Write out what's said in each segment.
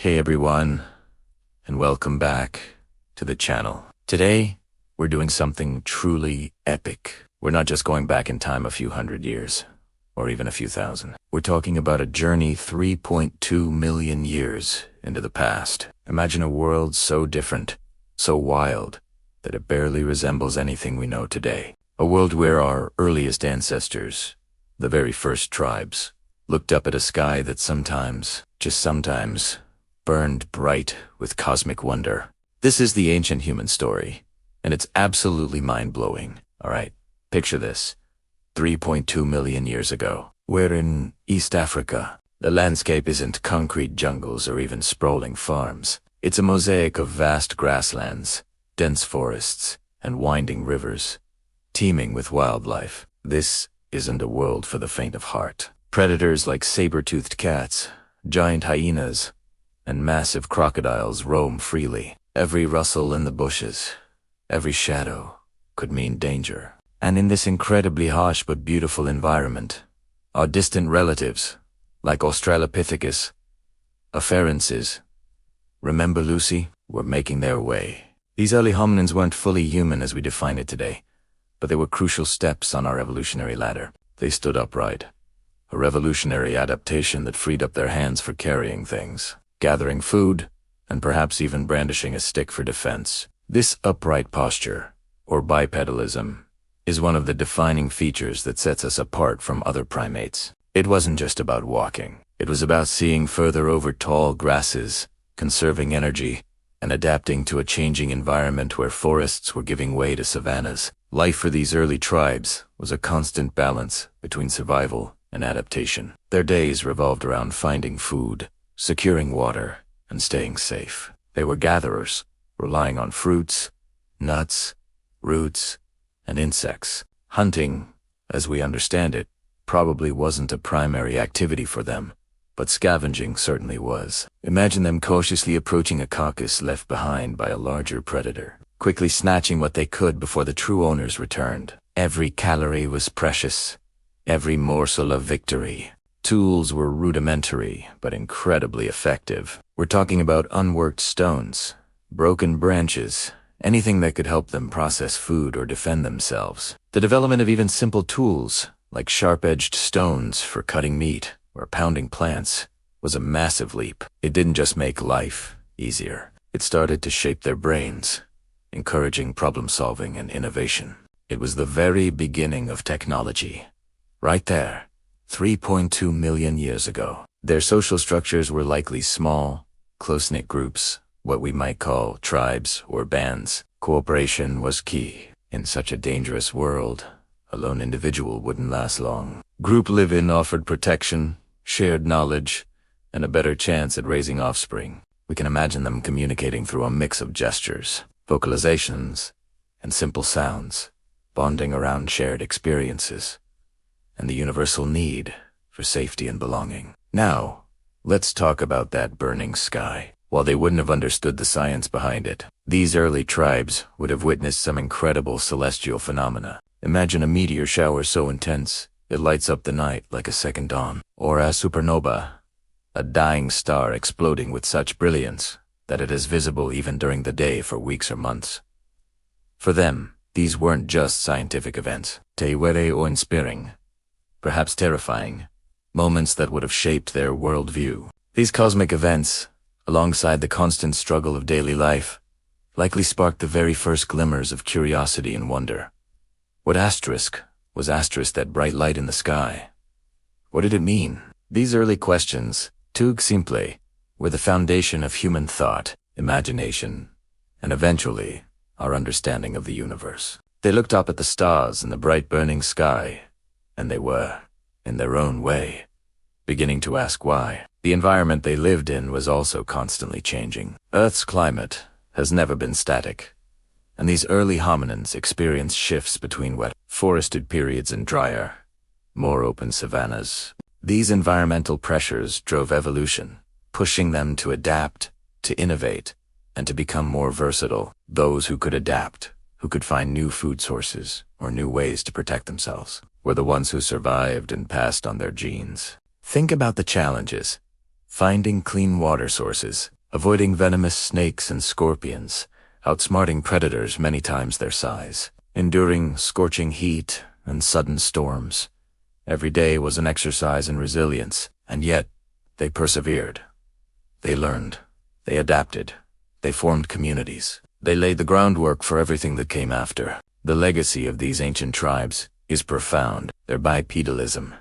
Hey everyone, and welcome back to the channel. Today, we're doing something truly epic. We're not just going back in time a few hundred years, or even a few thousand. We're talking about a journey 3.2 million years into the past. Imagine a world so different, so wild, that it barely resembles anything we know today. A world where our earliest ancestors, the very first tribes, looked up at a sky that sometimes, just sometimes, burned bright with cosmic wonder. This is the ancient human story, and it's absolutely mind-blowing. Alright, picture this. 3.2 million years ago, we're in East Africa. The landscape isn't concrete jungles or even sprawling farms. It's a mosaic of vast grasslands, dense forests, and winding rivers, teeming with wildlife. This isn't a world for the faint of heart. Predators like saber-toothed cats, giant hyenas, and massive crocodiles roam freely. Every rustle in the bushes, every shadow, could mean danger. And in this incredibly harsh but beautiful environment, our distant relatives, like Australopithecus, afferences, remember Lucy, were making their way. These early hominins weren't fully human as we define it today, but they were crucial steps on our evolutionary ladder. They stood upright, a revolutionary adaptation that freed up their hands for carrying things, gathering food, and perhaps even brandishing a stick for defense. This upright posture, or bipedalism, is one of the defining features that sets us apart from other primates. It wasn't just about walking. It was about seeing further over tall grasses, conserving energy, and adapting to a changing environment where forests were giving way to savannas. Life for these early tribes was a constant balance between survival and adaptation. Their days revolved around finding food, securing water, and staying safe. They were gatherers, relying on fruits, nuts, roots, and insects. Hunting, as we understand it, probably wasn't a primary activity for them, but scavenging certainly was. Imagine them cautiously approaching a carcass left behind by a larger predator, quickly snatching what they could before the true owners returned. Every calorie was precious, every morsel of victory. Tools were rudimentary, but incredibly effective. We're talking about unworked stones, broken branches, anything that could help them process food or defend themselves. The development of even simple tools, like sharp-edged stones for cutting meat or pounding plants, was a massive leap. It didn't just make life easier. It started to shape their brains, encouraging problem-solving and innovation. It was the very beginning of technology. Right there, 3.2 million years ago. Their social structures were likely small, close-knit groups, what we might call tribes or bands. Cooperation was key. In such a dangerous world, a lone individual wouldn't last long. Group living offered protection, shared knowledge, and a better chance at raising offspring. We can imagine them communicating through a mix of gestures, vocalizations, and simple sounds, bonding around shared experiences, and the universal need for safety and belonging. Now, let's talk about that burning sky. While they wouldn't have understood the science behind it, these early tribes would have witnessed some incredible celestial phenomena. Imagine a meteor shower so intense, it lights up the night like a second dawn. Or a supernova, a dying star exploding with such brilliance that it is visible even during the day for weeks or months. For them, these weren't just scientific events. They were inspiring, perhaps terrifying, moments that would have shaped their worldview. These cosmic events, alongside the constant struggle of daily life, likely sparked the very first glimmers of curiosity and wonder. What asterisk was that bright light in the sky? What did it mean? These early questions, tout simple, were the foundation of human thought, imagination, and eventually, our understanding of the universe. They looked up at the stars in the bright burning sky, and they were, in their own way, beginning to ask why. The environment they lived in was also constantly changing. Earth's climate has never been static, and these early hominins experienced shifts between wet, forested periods and drier, more open savannas. These environmental pressures drove evolution, pushing them to adapt, to innovate, and to become more versatile. Those who could adapt, who could find new food sources or new ways to protect themselves, were the ones who survived and passed on their genes. Think about the challenges. finding clean water sources, avoiding venomous snakes and scorpions, outsmarting predators many times their size, enduring scorching heat and sudden storms. Every day was an exercise in resilience, and yet they persevered. They learned. They adapted. They formed communities. They laid the groundwork for everything that came after. The legacy of these ancient tribes is profound. Their bipedalism,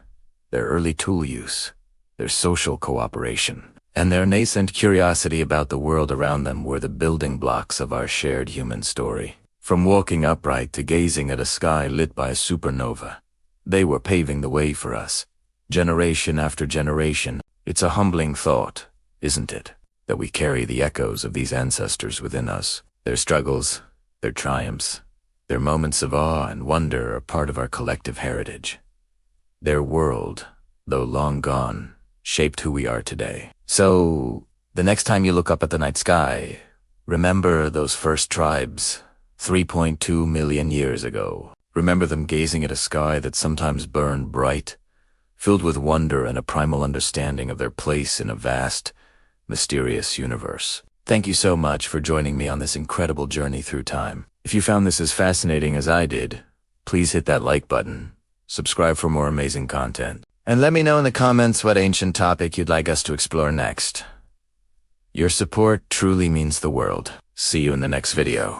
their early tool use, their social cooperation, and their nascent curiosity about the world around them were the building blocks of our shared human story. From walking upright to gazing at a sky lit by a supernova, they were paving the way for us, generation after generation. It's a humbling thought, isn't it, that we carry the echoes of these ancestors within us. Their struggles, their triumphs, their moments of awe and wonder are part of our collective heritage. Their world, though long gone, shaped who we are today. So, the next time you look up at the night sky, remember those first tribes, 3.2 million years ago. Remember them gazing at a sky that sometimes burned bright, filled with wonder and a primal understanding of their place in a vast, mysterious universe. Thank you so much for joining me on this incredible journey through time. If you found this as fascinating as I did, please hit that like button, subscribe for more amazing content, and let me know in the comments what ancient topic you'd like us to explore next. Your support truly means the world. See you in the next video.